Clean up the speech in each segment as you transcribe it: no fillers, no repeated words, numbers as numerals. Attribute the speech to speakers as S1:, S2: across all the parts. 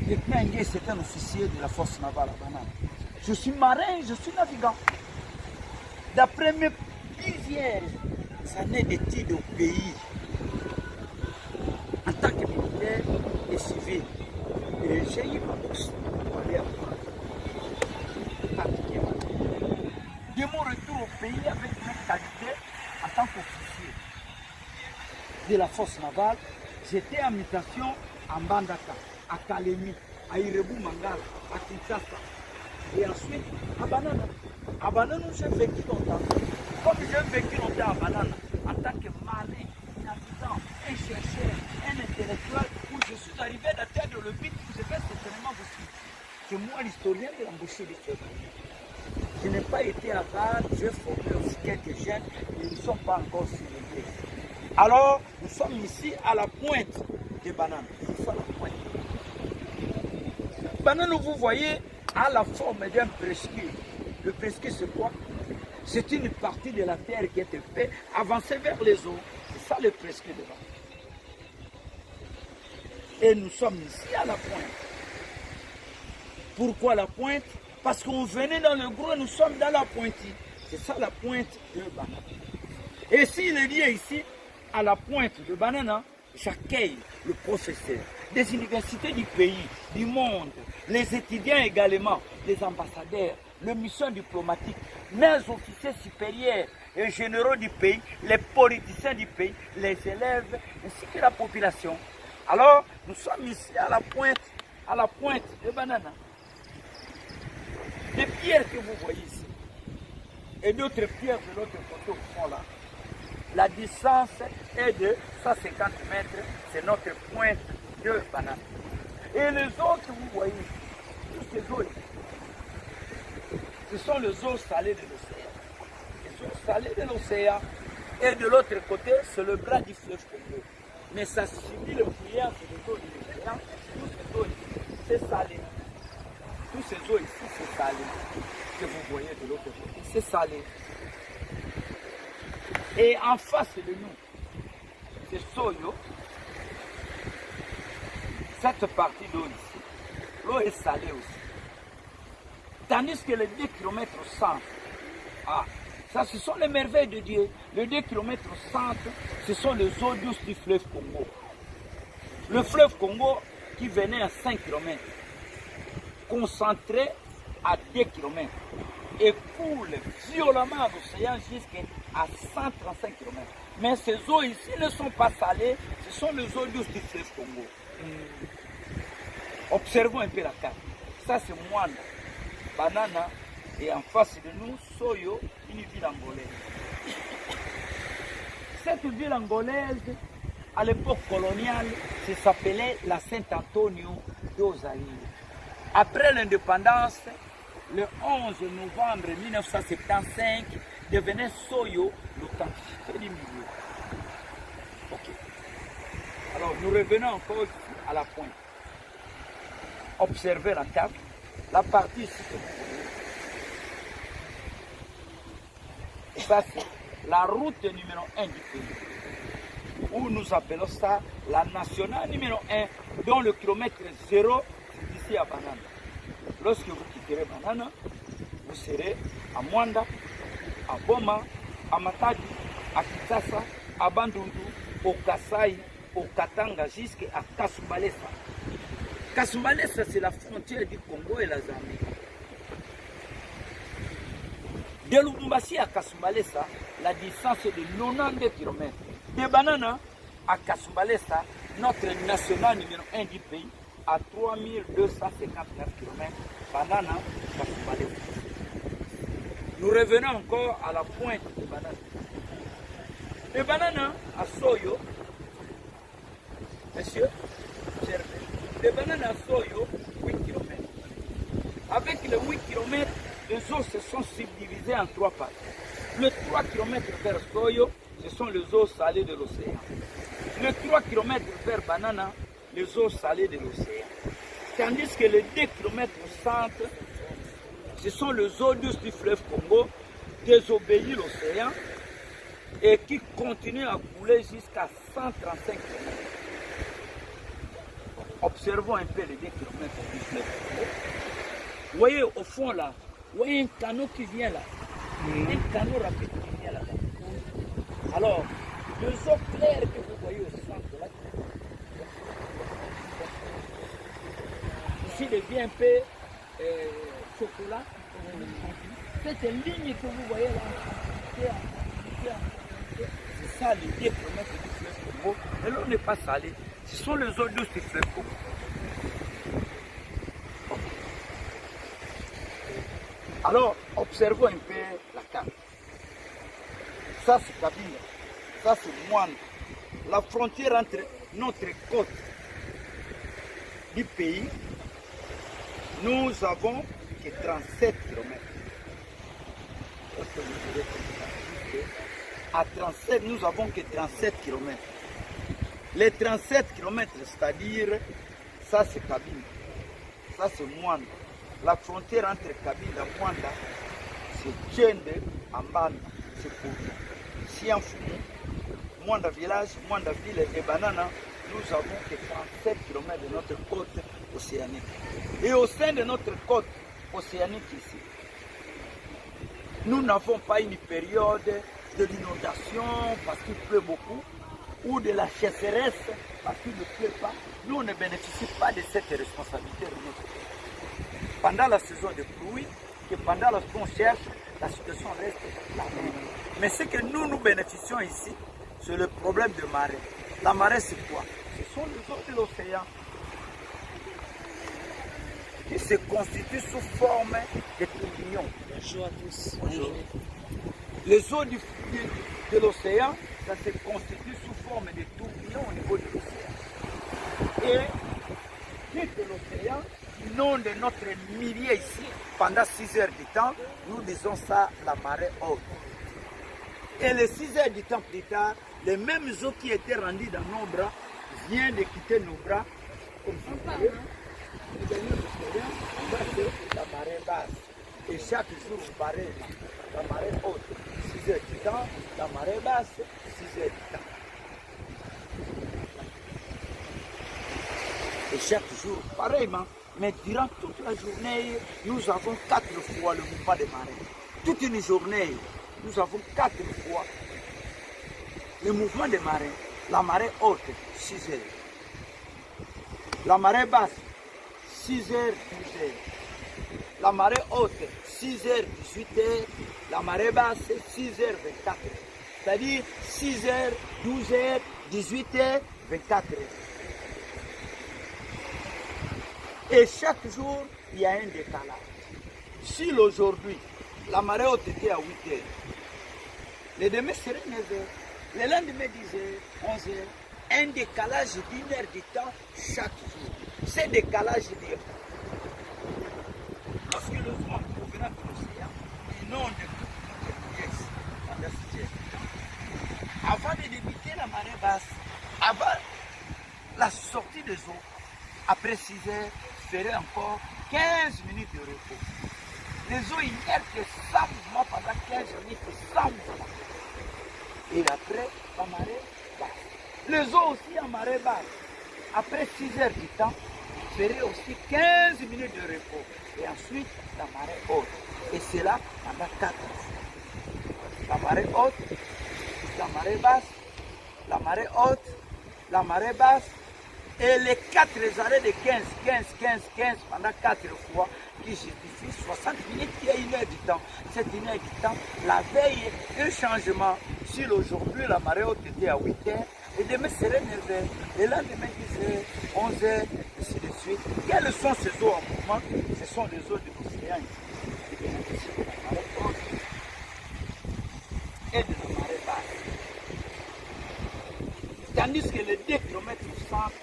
S1: Lieutenant Ngué, c'est un officier de la force navale à Banane. Je suis marin, je suis navigant. D'après mes plusieurs années d'études au pays, en tant que militaire et civil, j'ai eu ma bourse pour aller à Paris. De mon retour au pays avec mes qualités en tant qu'officier de la force navale, j'étais en mutation à Mbandaka, à Kalemi, à Irebu Mangala, à Kinshasa. Et ensuite à Banana. À Banana, j'ai vécu longtemps. Comme j'ai vécu longtemps à Banana, en tant que malin, un habitant, un chercheur, un intellectuel, où je suis arrivé d'atteindre le but que je vais certainement vous suivre. C'est moi l'historien de l'embauché des Février. Je n'ai pas été à Vannes, j'ai formé aussi quelques jeunes, mais ils ne sont pas encore sur les pieds. Alors, nous sommes ici à la pointe des bananes. Ici à la pointe. Banane, vous voyez, a la forme d'un presqu'île. Le presqu'île, c'est quoi? C'est une partie de la terre qui est faite avancer vers les eaux. C'est ça le presqu'île de Banane. Et nous sommes ici à la pointe. Pourquoi la pointe? Parce qu'on venait dans le gros, nous sommes dans la pointille. C'est ça la pointe de Banane. Et s'il est lié ici, à la pointe de Banana, j'accueille le professeur des universités du pays, du monde, les étudiants également, les ambassadeurs, les missions diplomatiques, les officiers supérieurs et généraux du pays, les politiciens du pays, les élèves, ainsi que la population. Alors, nous sommes ici à la pointe de Banana. Les pierres que vous voyez ici, et d'autres pierres de l'autre côté au fond là, la distance est de 150 mètres, c'est notre pointe de Banane. Et les eaux que vous voyez, toutes ces eaux, ce sont les eaux salées de l'océan. Les eaux salées de l'océan. Et de l'autre côté, c'est le bras du fleuve Congo. Mais ça subit l'influence des eaux de l'océan. Toutes ces eaux ici, c'est salé. Toutes ces eaux ici, c'est salé. Que vous voyez de l'autre côté, c'est salé. Et en face de nous, c'est Soyo. Cette partie d'eau ici, l'eau est salée aussi. Tandis que les 2 km au centre, ça ce sont les merveilles de Dieu. Les 2 km au centre, ce sont les eaux douces du fleuve Congo. Le fleuve Congo qui venait à 5 km, concentré à 2 km. Et coule violemment à l'océan jusqu'à 135 km. Mais ces eaux ici ne sont pas salées, ce sont les eaux douces du fleuve Congo. Observons un peu la carte. Ça c'est Mwanda, Banana, et en face de nous, Soyo, une ville angolaise. Cette ville angolaise, à l'époque coloniale, s'appelait la Saint-Antonio d'Ozaïre. Après l'indépendance, le 11 novembre 1975, devenait Soyo l'authenticité du milieu. Ok. Alors nous revenons encore à la pointe. Observez la carte, la partie ici que vous voyez. Ça c'est la route numéro 1 du pays. Où nous appelons ça la nationale numéro 1, dont le kilomètre 0 c'est ici à Banane. Lorsque vous quitterez Banane, vous serez à Mwanda, à Boma, à Matadi, à Kinshasa, à Bandundu, au Kasai, au Katanga, jusqu'à Kasumbalesa. Kasumbalesa, c'est la frontière du Congo et la Zambie. De Lubumbashi à Kasumbalesa, la distance est de 92 km. De Banana à Kasumbalesa, notre national numéro 1 du pays, à 3259 km. Banana, Kasumbalesa. Nous revenons encore à la pointe de Banana. De Banana à Soyo, monsieur, observez. De Banana à Soyo, 8 km. Avec les 8 km, les eaux se sont subdivisées en 3 parties. Le 3 km vers Soyo, ce sont les eaux salées de l'océan. Le 3 km vers Banana, les eaux salées de l'océan. Tandis que les 2 km au centre, ce sont les eaux douces du fleuve Congo, désobéit l'océan et qui continuent à couler jusqu'à 135 km. Observons un peu les 2 km. voyez au fond là, vous voyez un canot qui vient là. Un canot rapide qui vient là-bas. Alors, les eaux claires que vous voyez au centre là, ici devient un peu chocolat. Cette ligne que vous voyez là, c'est ça l'idée pour mettre du fleuve Congo. Et l'eau n'est pas salée. Ce sont les eaux douces du fleuve Congo. Alors, observons un peu la carte. Ça, c'est Kabila. Ça, c'est Moine. La frontière entre notre côte du pays, nous avons que 37 km. À 37, nous avons que 37 km. Les 37 km, c'est-à-dire, ça c'est Kabila. Ça c'est Moine. La frontière entre Kabila et Mwanda, c'est Tchende, Ambanda, c'est pour Sianfoumou, Mwanda village, Mwanda ville et Banana. Nous avons que 37 km de notre côte océanique. Et au sein de notre côte océanique ici, nous n'avons pas une période de l'inondation parce qu'il pleut beaucoup, ou de la sécheresse parce qu'il ne pleut pas. Nous, on ne bénéficie pas de cette responsabilité de notre côte. Pendant la saison de pluie, que pendant lorsqu'on cherche, la situation reste la même. Mais ce que nous bénéficions ici, c'est le problème de marée. La marée, c'est quoi? Ce sont les eaux de l'océan qui se constituent sous forme de tourbillons.
S2: Bonjour à tous.
S1: Bonjour. Les eaux de l'océan, ça se constitue sous forme de tourbillons au niveau de l'océan. Et quitte l'océan, inonde notre milieu ici pendant 6 heures du temps, nous disons ça la marée haute. Et les 6 heures du temps plus tard, les mêmes eaux qui étaient rendues dans nos bras viennent de quitter nos bras. Comme ça, et dans l'océan, on va faire la marée basse. Et chaque jour, pareil, la marée haute, 6 heures du temps, la marée basse, 6 heures du temps. Et chaque jour, pareillement, mais durant toute la journée, nous avons 4 fois le mouvement des marées. Toute une journée, nous avons 4 fois le mouvement des marées. La marée haute, 6 heures. La marée basse, 6 heures, 12 heures. La marée haute, 6 heures, 18 heures. La marée basse, 6 heures, 24 heures. C'est-à-dire 6 heures, 12 heures, 18 heures, 24 heures. Et chaque jour, il y a un décalage. Si aujourd'hui, la marée haute était à 8 heures, le demain serait 9 heures, le lendemain 10 heures, 11 heures, un décalage d'une heure de temps chaque jour. Ce décalage dit lorsque le vent provenant de l'océan inonde toute notre pièce pendant 6 heures. Avant de débuter la marée basse, avant la sortie des eaux, après 6 heures, ferait encore 15 minutes de repos. Les eaux inertes sans mouvement pendant 15 minutes sans mouvement. Et après, la marée basse. Les eaux aussi en marée basse, après 6 heures du temps, ferait aussi 15 minutes de repos. Et ensuite, la marée haute. Et c'est là pendant 4 jours. La marée haute, la marée basse, la marée haute, la marée basse. Et les 4 arrêts de 15 pendant 4 fois qui justifient 60 minutes qui est 1 heure du temps. Cette 1 heure du temps, la veille, un changement. Si aujourd'hui la marée haute était à 8 heures, et demain serait 9 heures, et lendemain 10 heures, 11 heures, et ainsi de suite. Quelles sont ces eaux en mouvement? Ce sont les eaux de l'océan qui bénéficient de la marée haute et de la marée basse. Tandis que les 2 km au centre,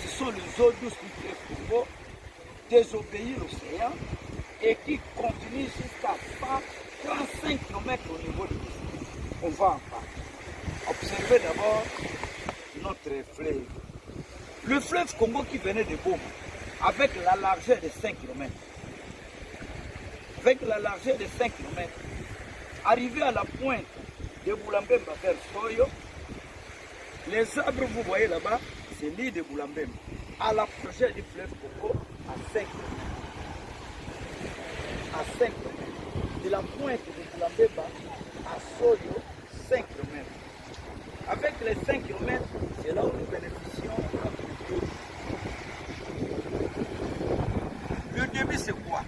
S1: ce sont les eaux douces du fleuve Congo, désobéir l'océan et qui continuent jusqu'à 35 km au niveau de l'océan. On va en parler. Observez d'abord notre fleuve. Le fleuve Congo qui venait de Boma, avec la largeur de 5 km. Avec la largeur de 5 km, arrivé à la pointe de Boulambemba vers Soyo, les arbres, vous voyez là-bas, c'est l'île de Boulambemba. À l'approche du fleuve Congo, à 5 km. pointe de Boulambeba à Soyo, 5 km. Avec les 5 km, c'est là où nous bénéficions de notre débit. Le débit, c'est quoi?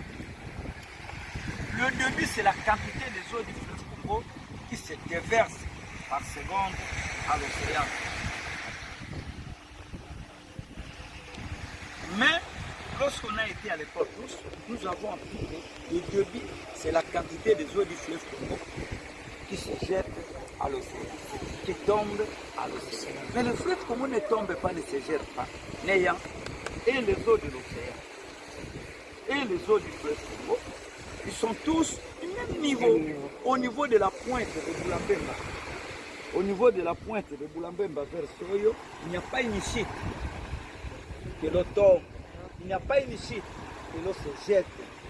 S1: Le débit, c'est la quantité des eaux du fleuve Congo qui se déversent par seconde à l'océan. Mais lorsqu'on a été à l'école tous, nous avons appris que le débit, c'est la quantité des eaux du fleuve Congo qui se jettent à l'océan, qui tombent à l'océan. Mais le fleuve Congo ne tombe pas, ne se jette pas, n'ayant et les eaux de l'océan et les eaux du fleuve Congo, ils sont tous du même niveau, au niveau de la pointe de Boulambemba. Au niveau de la pointe de Boulambemba vers Soyo, il n'y a pas une chute que l'eau tombe. Il n'y a pas une chute que l'eau se jette.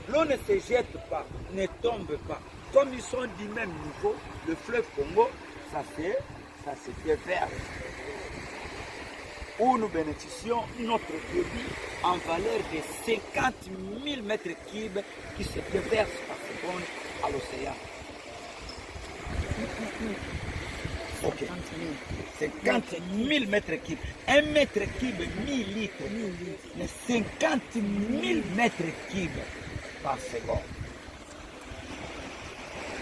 S1: L'eau ne se jette pas, ne tombe pas. Comme ils sont du même niveau, le fleuve Congo, ça se déverse. Où nous bénéficions notre débit en valeur de 50 000 mètres cubes qui se déversent par seconde à l'océan. Okay. 50 000 mètres cubes. 1 mètre cube, 1000 litres. Mais 50 000 mètres cubes par seconde.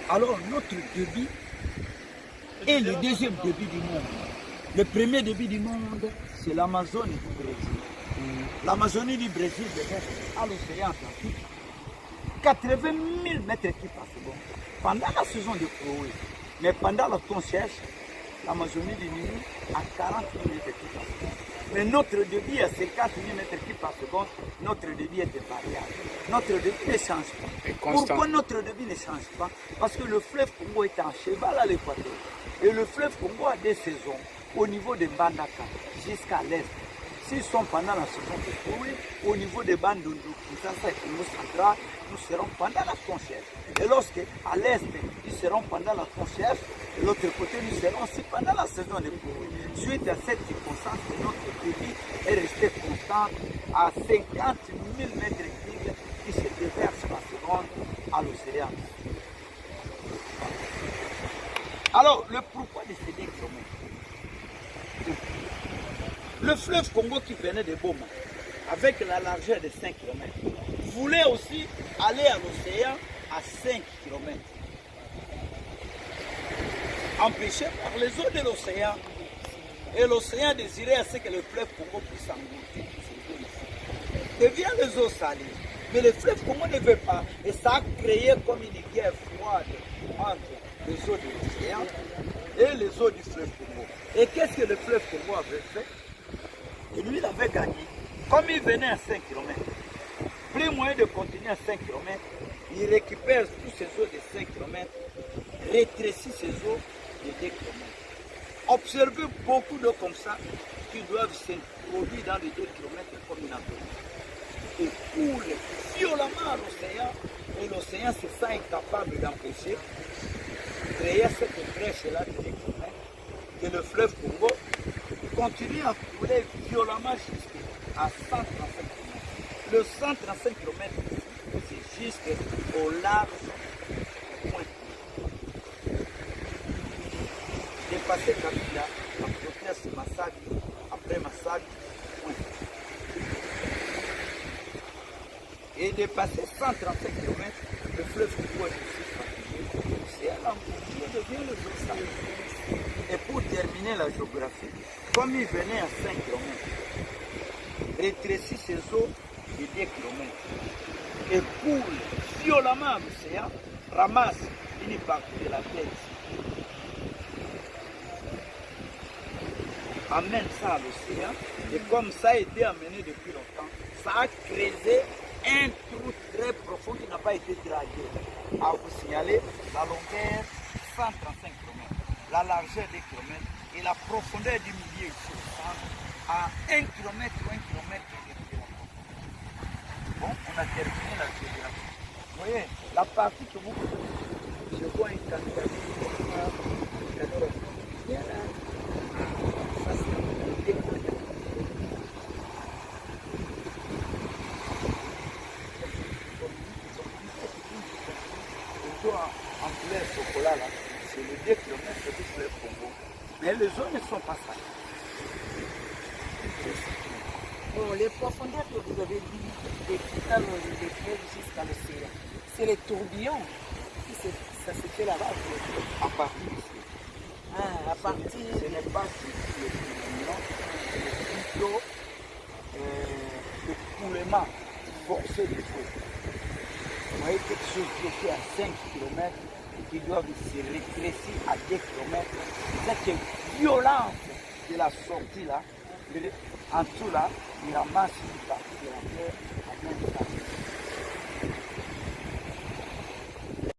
S1: Alors, notre débit est le deuxième débit du monde. Le premier débit du monde, c'est l'Amazonie du Brésil. L'Amazonie du Brésil déverse à l'océan Atlantique 80 000 mètres cubes par seconde. Pendant la saison de pluie, mais pendant la ton sèche, l'Amazonie diminue à 40 000 mètres cubes par seconde. Mais notre débit à 50 000 mètres cubes par seconde, notre débit est variable. Notre débit ne change pas. Pourquoi notre débit ne change pas? Parce que le fleuve Congo est en cheval à l'équateur. Et le fleuve Congo a des saisons au niveau de Mbandaka jusqu'à l'est. S'ils sont pendant la saison de pluie, au niveau des bandes de Kinshasa et Congo central, nous serons pendant la conchère. Et lorsque à l'est, ils seront pendant la conchère, de l'autre côté, nous serons aussi pendant la saison de pluie. Suite à cette circonstance, notre débit est resté constant à 50 000 mètres cubes qui se déversent par seconde à l'océan. Alors, le pourquoi de ces 2 kilomètres? Le fleuve Congo qui venait de Boma, avec la largeur de 5 km, voulait aussi aller à l'océan à 5 km. Empêché par les eaux de l'océan. Et l'océan désirait à ce que le fleuve Congo puisse engloutir ces eaux ici. Devient les eaux salées. Mais le fleuve Congo ne veut pas. Et ça a créé comme une guerre froide entre les eaux de l'océan et les eaux du fleuve Congo. Et qu'est-ce que le fleuve Congo avait fait? Et lui, il avait gagné. Comme il venait à 5 km, plus moyen de continuer à 5 km, il récupère toutes ces eaux de 5 km, rétrécit ces eaux de 2 km. Observez beaucoup d'eau comme ça qui doivent s'introduire dans les 2 km comme une entonnoir. Et coule violemment à l'océan, et l'océan se sent incapable d'empêcher, créer cette brèche-là de 2 km, que le fleuve Congo continue à couler violemment jusqu'à 135 km. Le 135 km, c'est jusqu'au large point. Dépasser Kabila, la frontière Massagi, après Massagi, point. Et dépasser 135 km, le fleuve Congo est aussi fatigué. C'est à l'embouchure devient le fleuve salé. Et pour terminer la géographie, comme il venait à 5 km, rétrécit ses eaux de 2 km et coule violemment à l'océan, ramasse une partie de la tête, amène ça à l'océan, et comme ça a été amené depuis longtemps, ça a creusé un trou très profond qui n'a pas été dragué. À vous signaler, la longueur 135 km, la largeur 2 km et la profondeur du milieu ici à 1 km ou 1 km et demi. Bon, on a terminé la géographie. Vous voyez, la partie que vous je vois un candidat. Ça, c'est vers Sokola, là, c'est les 2 kilomètres de le Congo. Mais les zones ne sont pas ça.
S2: Bon, les profondeurs que vous avez dit, des fleuves jusqu'à l'océan, c'est les tourbillons. Ça se fait là-bas.
S1: À partir d'ici.
S2: Ah, à partir.
S1: Ce n'est pas ici le tourbillon, c'est plutôt le coulement forcé du feu. Vous voyez quelque chose qui était à 5 km et qui doit se rétrécir à 2 km. Cette violence de la sortie là, en dessous là, il ramasse une partie de la terre à 20 km.